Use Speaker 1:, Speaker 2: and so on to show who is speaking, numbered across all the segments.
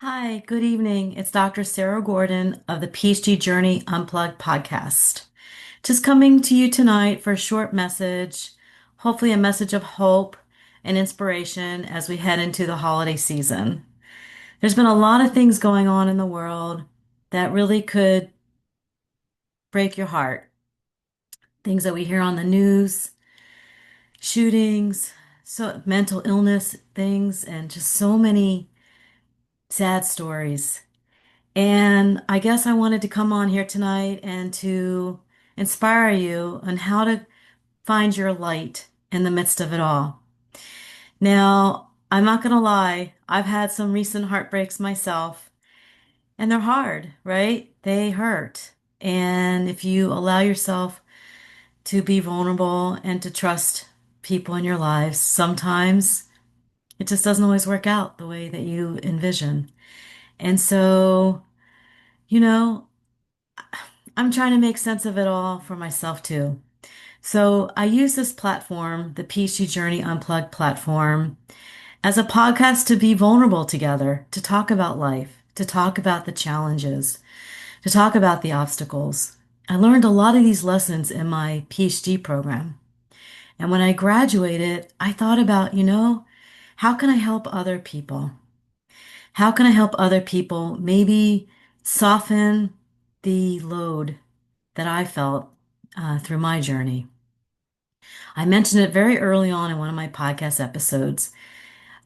Speaker 1: Hi, good evening. It's Dr. Sarah Gordon of the PhD Journey Unplugged podcast. Just coming to you tonight for a short message, hopefully a message of hope and inspiration as we head into the holiday season. There's been a lot of things going on in the world that really could break your heart. Things that we hear on the news, shootings, so mental illness things, and just so many sad stories. And I guess I wanted to come on here tonight and to inspire you on how to find your light in the midst of it all. Now, I'm not going to lie, I've had some recent heartbreaks myself, and they're hard, right? They hurt. And if you allow yourself to be vulnerable and to trust people in your lives, sometimes it just doesn't always work out the way that you envision. And so, you know, I'm trying to make sense of it all for myself too. So I use this platform, the PhD Journey Unplugged platform, as a podcast to be vulnerable together, to talk about life, to talk about the challenges, to talk about the obstacles. I learned a lot of these lessons in my PhD program. And when I graduated, I thought about, how can I help other people? How can I help other people maybe soften the load that I felt through my journey? I mentioned it very early on in one of my podcast episodes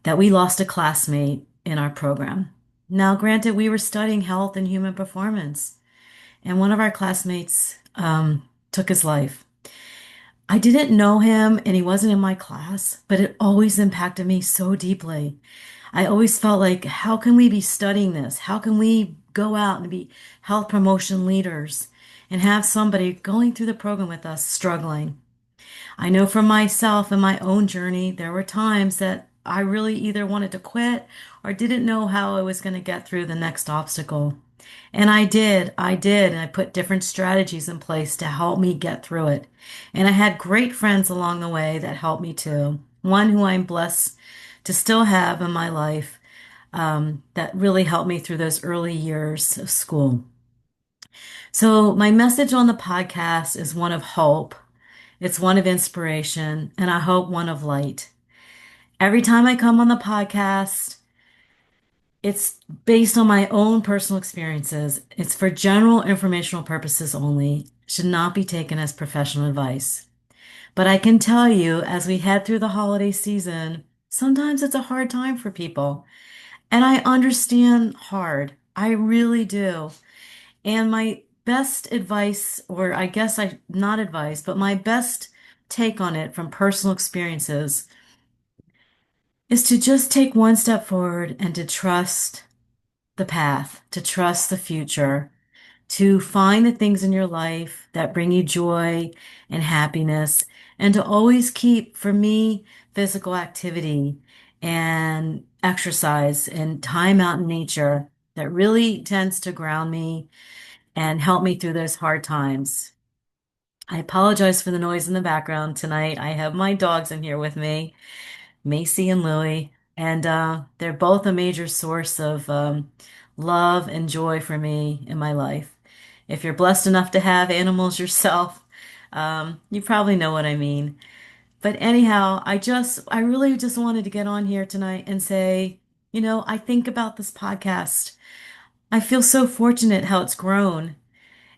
Speaker 1: that we lost a classmate in our program. Now, granted, we were studying health and human performance, and one of our classmates took his life. I didn't know him and he wasn't in my class, but it always impacted me so deeply. I always felt like, how can we be studying this? How can we go out and be health promotion leaders and have somebody going through the program with us struggling? I know for myself and my own journey, there were times that I really either wanted to quit or didn't know how I was going to get through the next obstacle. And I did, and I put different strategies in place to help me get through it. And I had great friends along the way that helped me too. One who I'm blessed to still have in my life, that really helped me through those early years of school. So, my message on the podcast is one of hope. It's one of inspiration, and I hope one of light. Every time I come on the podcast, it's based on my own personal experiences. It's for general informational purposes only, should not be taken as professional advice. But I can tell you, as we head through the holiday season, sometimes it's a hard time for people. And I understand hard. I really do. And my best advice, or I guess not advice, but my best take on it from personal experiences is to just take one step forward and to trust the path, to trust the future, to find the things in your life that bring you joy and happiness, and to always keep, for me, physical activity and exercise and time out in nature that really tends to ground me and help me through those hard times. I apologize for the noise in the background tonight. I have my dogs in here with me, Macy and Louie, and they're both a major source of love and joy for me in my life. If you're blessed enough to have animals yourself, you probably know what I mean. But anyhow, I really just wanted to get on here tonight and say, I think about this podcast. I feel so fortunate how it's grown.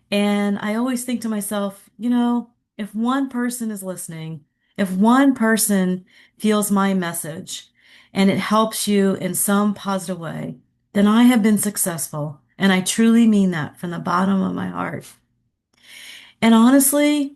Speaker 1: And I always think to myself, if one person is listening, if one person feels my message and it helps you in some positive way, then I have been successful. And I truly mean that from the bottom of my heart. And honestly,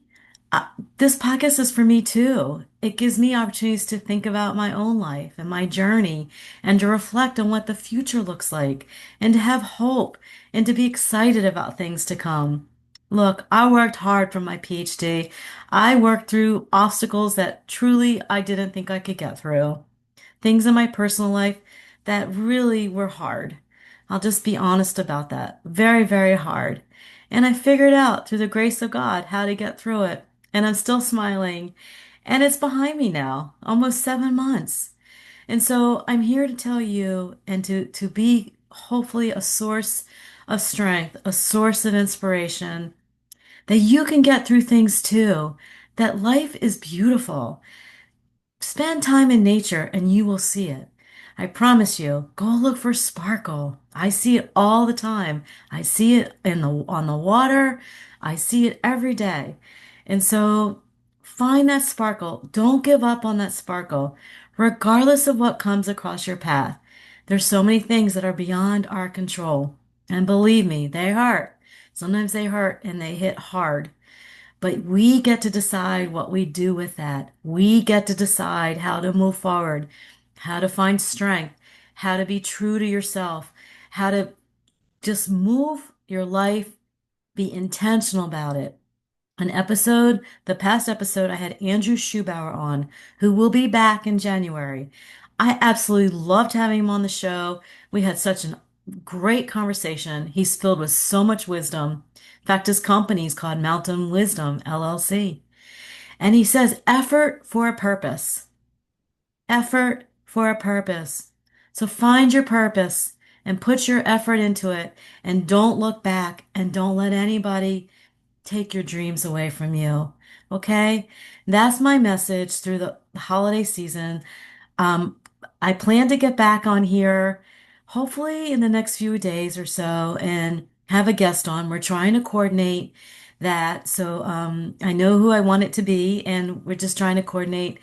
Speaker 1: uh, this podcast is for me too. It gives me opportunities to think about my own life and my journey and to reflect on what the future looks like and to have hope and to be excited about things to come. Look, I worked hard for my PhD. I worked through obstacles that truly I didn't think I could get through. Things in my personal life that really were hard. I'll just be honest about that. Very, very hard. And I figured out through the grace of God how to get through it. And I'm still smiling. And it's behind me now, almost 7 months. And so I'm here to tell you and to be hopefully a source of strength, a source of inspiration, that you can get through things too, that life is beautiful. Spend time in nature and you will see it. I promise you, go look for sparkle. I see it all the time. I see it on the water. I see it every day. And so find that sparkle. Don't give up on that sparkle, regardless of what comes across your path. There's so many things that are beyond our control. And believe me, they hurt. Sometimes they hurt and they hit hard. But we get to decide what we do with that. We get to decide how to move forward, how to find strength, how to be true to yourself, how to just move your life, be intentional about it. The past episode, I had Andrew Schubauer on, who will be back in January. I absolutely loved having him on the show. We had such a great conversation. He's filled with so much wisdom. In fact, his company is called Mountain Wisdom, LLC. And he says, effort for a purpose. Effort for a purpose. So find your purpose and put your effort into it and don't look back and don't let anybody take your dreams away from you. Okay? That's my message through the holiday season. Um, I plan to get back on here hopefully in the next few days or so and have a guest on. We're trying to coordinate that. So I know who I want it to be, and we're just trying to coordinate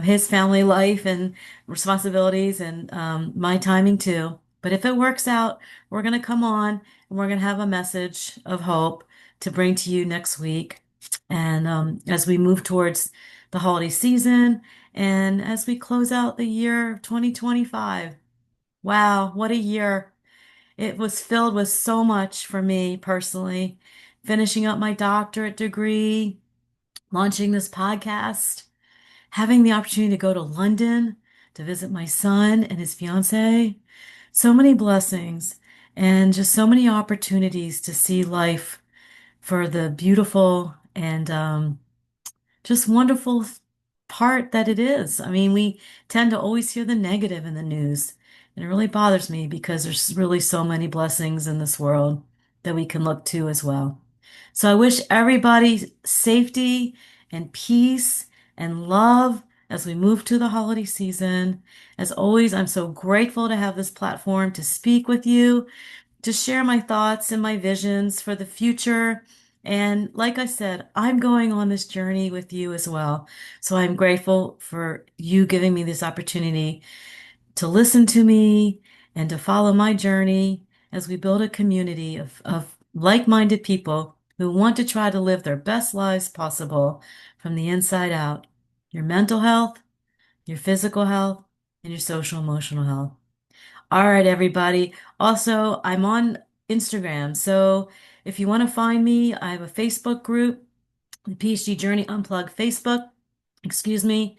Speaker 1: his family life and responsibilities and my timing too. But if it works out, we're going to come on and we're going to have a message of hope to bring to you next week. And as we move towards the holiday season, and as we close out the year 2025, wow, what a year. It was filled with so much for me personally. Finishing up my doctorate degree, launching this podcast, having the opportunity to go to London to visit my son and his fiance. So many blessings and just so many opportunities to see life for the beautiful and just wonderful part that it is. I mean, we tend to always hear the negative in the news, and it really bothers me because there's really so many blessings in this world that we can look to as well. So I wish everybody safety and peace and love as we move to the holiday season. As always, I'm so grateful to have this platform to speak with you, to share my thoughts and my visions for the future. And like I said, I'm going on this journey with you as well. So I'm grateful for you giving me this opportunity to listen to me and to follow my journey as we build a community of like-minded people who want to try to live their best lives possible from the inside out. Your mental health, your physical health, and your social emotional health. All right, everybody. Also, I'm on Instagram. So if you want to find me, I have a Facebook group, the PhD Journey Unplugged Facebook. Excuse me.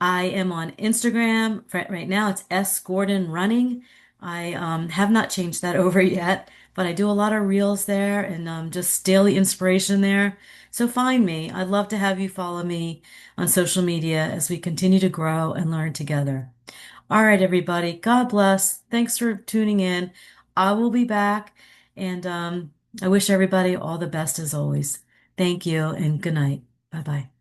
Speaker 1: I am on Instagram. Right now, it's S Gordon Running. I have not changed that over yet, but I do a lot of reels there and just daily inspiration there. So find me. I'd love to have you follow me on social media as we continue to grow and learn together. All right, everybody. God bless. Thanks for tuning in. I will be back, and I wish everybody all the best as always. Thank you, and good night. Bye bye.